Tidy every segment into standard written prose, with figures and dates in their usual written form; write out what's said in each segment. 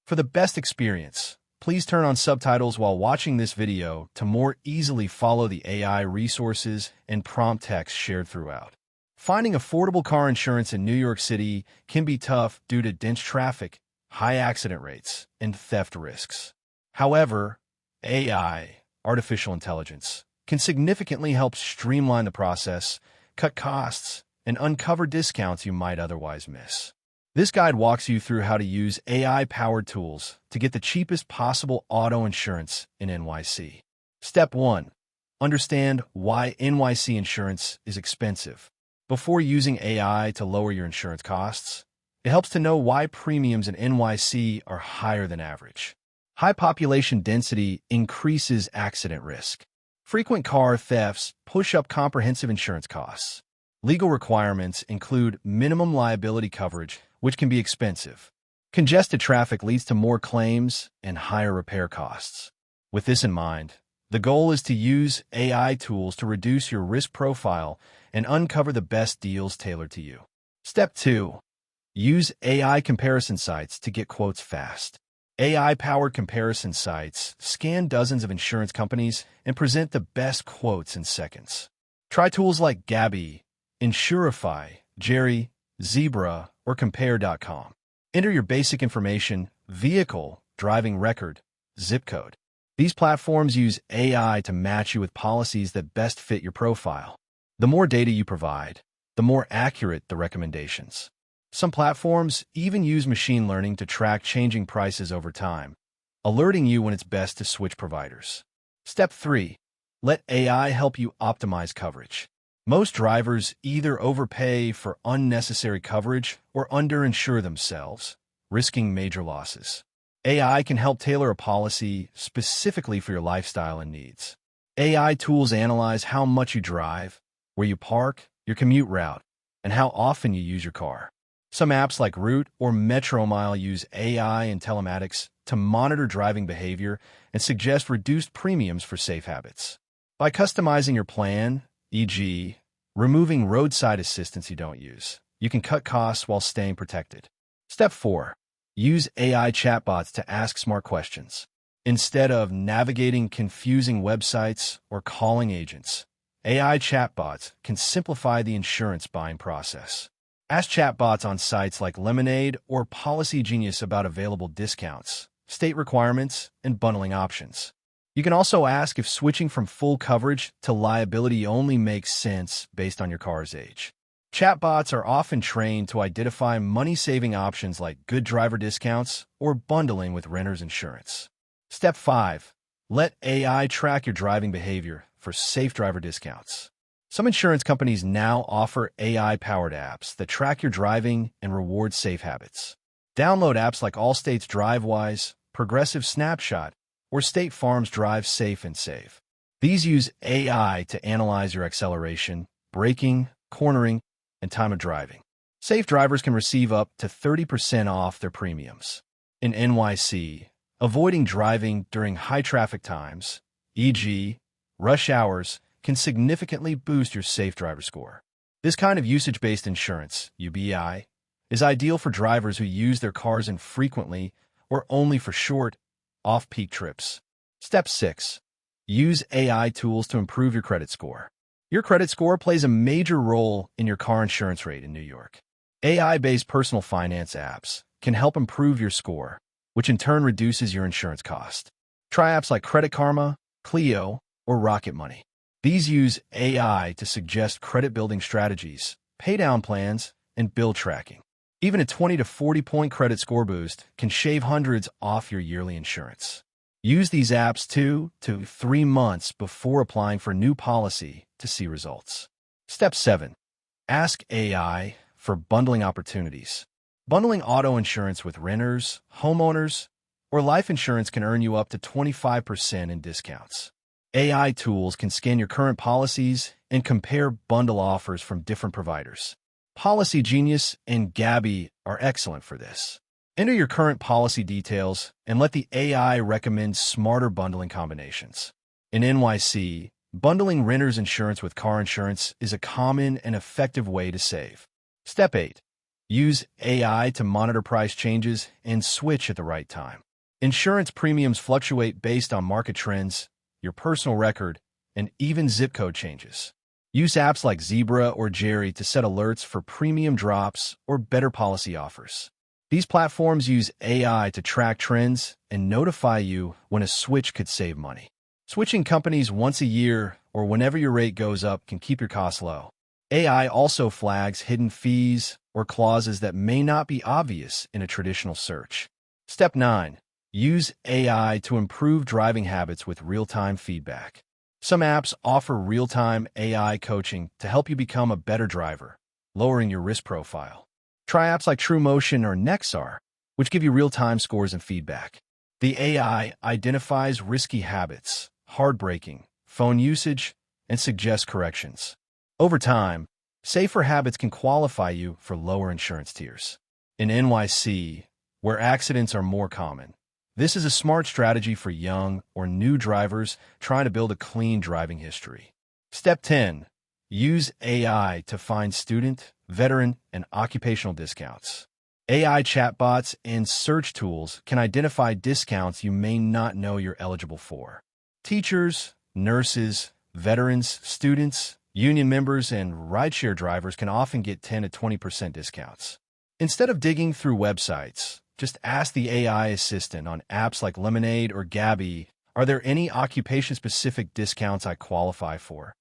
For the best experience, please turn on subtitles while watching this video to more easily follow the AI resources and prompt text shared throughout. Finding affordable car insurance in New York City can be tough due to dense traffic, high accident rates, and theft risks. However, AI, artificial intelligence, can significantly help streamline the process, cut costs, and uncover discounts you might otherwise miss. This guide walks you through how to use AI-powered tools to get the cheapest possible auto insurance in NYC. Step 1. Understand why NYC insurance is expensive. Before using AI to lower your insurance costs, it helps to know why premiums in NYC are higher than average. High population density increases accident risk. Frequent car thefts push up comprehensive insurance costs. Legal requirements include minimum liability coverage, which can be expensive. Congested traffic leads to more claims and higher repair costs. With this in mind, the goal is to use AI tools to reduce your risk profile and uncover the best deals tailored to you. Step 2. Use AI comparison sites to get quotes fast. AI-powered comparison sites scan dozens of insurance companies and present the best quotes in seconds. Try tools like Gabi, Insurify, Jerry, Zebra, or Compare.com. Enter your basic information, vehicle, driving record, zip code. These platforms use AI to match you with policies that best fit your profile. The more data you provide, the more accurate the recommendations. Some platforms even use machine learning to track changing prices over time, alerting you when it's best to switch providers. Step 3. Let AI help you optimize coverage. Most drivers either overpay for unnecessary coverage or underinsure themselves, risking major losses. AI can help tailor a policy specifically for your lifestyle and needs. AI tools analyze how much you drive, where you park, your commute route, and how often you use your car. Some apps like Root or Metromile use AI and telematics to monitor driving behavior and suggest reduced premiums for safe habits. By customizing your plan, e.g., removing roadside assistance you don't use, you can cut costs while staying protected. Step 4. Use AI chatbots to ask smart questions. Instead of navigating confusing websites or calling agents, AI chatbots can simplify the insurance buying process. Ask chatbots on sites like Lemonade or Policy Genius about available discounts, state requirements, and bundling options. You can also ask if switching from full coverage to liability only makes sense based on your car's age. Chatbots are often trained to identify money-saving options like good driver discounts or bundling with renter's insurance. Step 5. Let AI track your driving behavior for safe driver discounts. Some insurance companies now offer AI-powered apps that track your driving and reward safe habits. Download apps like Allstate's DriveWise, Progressive Snapshot, or State Farm's Drive Safe and Save. These use AI to analyze your acceleration, braking, cornering, and time of driving. Safe drivers can receive up to 30% off their premiums. In NYC, avoiding driving during high traffic times, e.g., rush hours, can significantly boost your safe driver score. This kind of usage-based insurance, UBI, is ideal for drivers who use their cars infrequently or only for short, off-peak trips. Step 6. Use AI tools to improve your credit score. Your credit score plays a major role in your car insurance rate in New York. AI-based personal finance apps can help improve your score, which in turn reduces your insurance cost. Try apps like Credit Karma, Clio, or Rocket Money. These use AI to suggest credit-building strategies, pay-down plans, and bill tracking. Even a 20 to 40-point credit score boost can shave hundreds off your yearly insurance. Use these apps 2 to 3 months before applying for a new policy to see results. Step 7. Ask AI for bundling opportunities. Bundling auto insurance with renters, homeowners, or life insurance can earn you up to 25% in discounts. AI tools can scan your current policies and compare bundle offers from different providers. Policy Genius and Gabi are excellent for this. Enter your current policy details and let the AI recommend smarter bundling combinations. In NYC, bundling renter's insurance with car insurance is a common and effective way to save. Step 8. Use AI to monitor price changes and switch at the right time. Insurance premiums fluctuate based on market trends, your personal record, and even zip code changes. Use apps like Zebra or Jerry to set alerts for premium drops or better policy offers. These platforms use AI to track trends and notify you when a switch could save money. Switching companies once a year or whenever your rate goes up can keep your costs low. AI also flags hidden fees or clauses that may not be obvious in a traditional search. Step 9. Use AI to improve driving habits with real-time feedback. Some apps offer real-time AI coaching to help you become a better driver, lowering your risk profile. Try apps like TrueMotion or Nexar, which give you real-time scores and feedback. The AI identifies risky habits, hard braking, phone usage, and suggests corrections. Over time, safer habits can qualify you for lower insurance tiers. In NYC, where accidents are more common, this is a smart strategy for young or new drivers trying to build a clean driving history. Step 10. Use AI to find student, veteran, and occupational discounts. AI chatbots and search tools can identify discounts you may not know you're eligible for. Teachers, nurses, veterans, students, union members, and rideshare drivers can often get 10 to 20% discounts. Instead of digging through websites, just ask the AI assistant on apps like Lemonade or Gabby, are there any occupation-specific discounts I qualify for?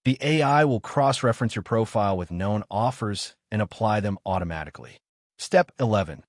The AI will cross-reference your profile with known offers and apply them automatically. Step 11.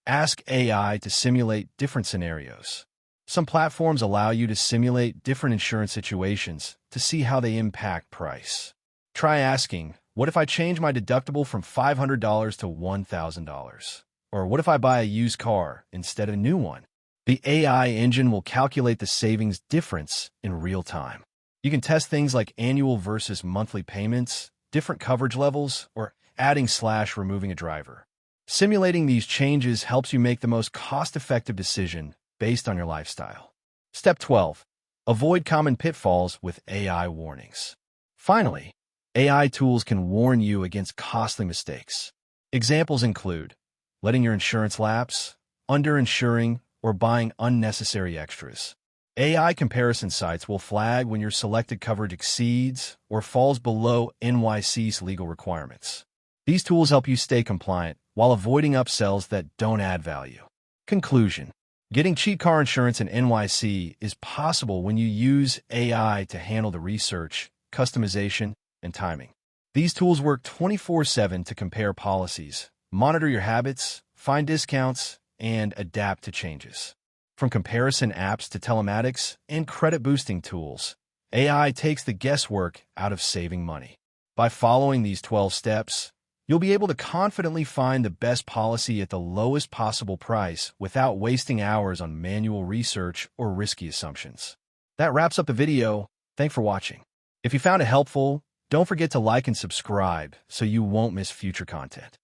Ask AI to simulate different scenarios. Some platforms allow you to simulate different insurance situations to see how they impact price. Try asking, what if I change my deductible from $500 to $1,000? Or what if I buy a used car instead of a new one? The AI engine will calculate the savings difference in real time. You can test things like annual versus monthly payments, different coverage levels, or adding/removing a driver. Simulating these changes helps you make the most cost-effective decision based on your lifestyle. Step 12. Avoid common pitfalls with AI warnings. Finally, AI tools can warn you against costly mistakes. Examples include letting your insurance lapse, underinsuring, or buying unnecessary extras. AI comparison sites will flag when your selected coverage exceeds or falls below NYC's legal requirements. These tools help you stay compliant while avoiding upsells that don't add value. Conclusion. Getting cheap car insurance in NYC is possible when you use AI to handle the research, customization, and timing. These tools work 24/7 to compare policies, monitor your habits, find discounts, and adapt to changes. From comparison apps to telematics and credit-boosting tools, AI takes the guesswork out of saving money. By following these 12 steps, you'll be able to confidently find the best policy at the lowest possible price without wasting hours on manual research or risky assumptions. That wraps up the video. Thanks for watching. If you found it helpful, don't forget to like and subscribe so you won't miss future content.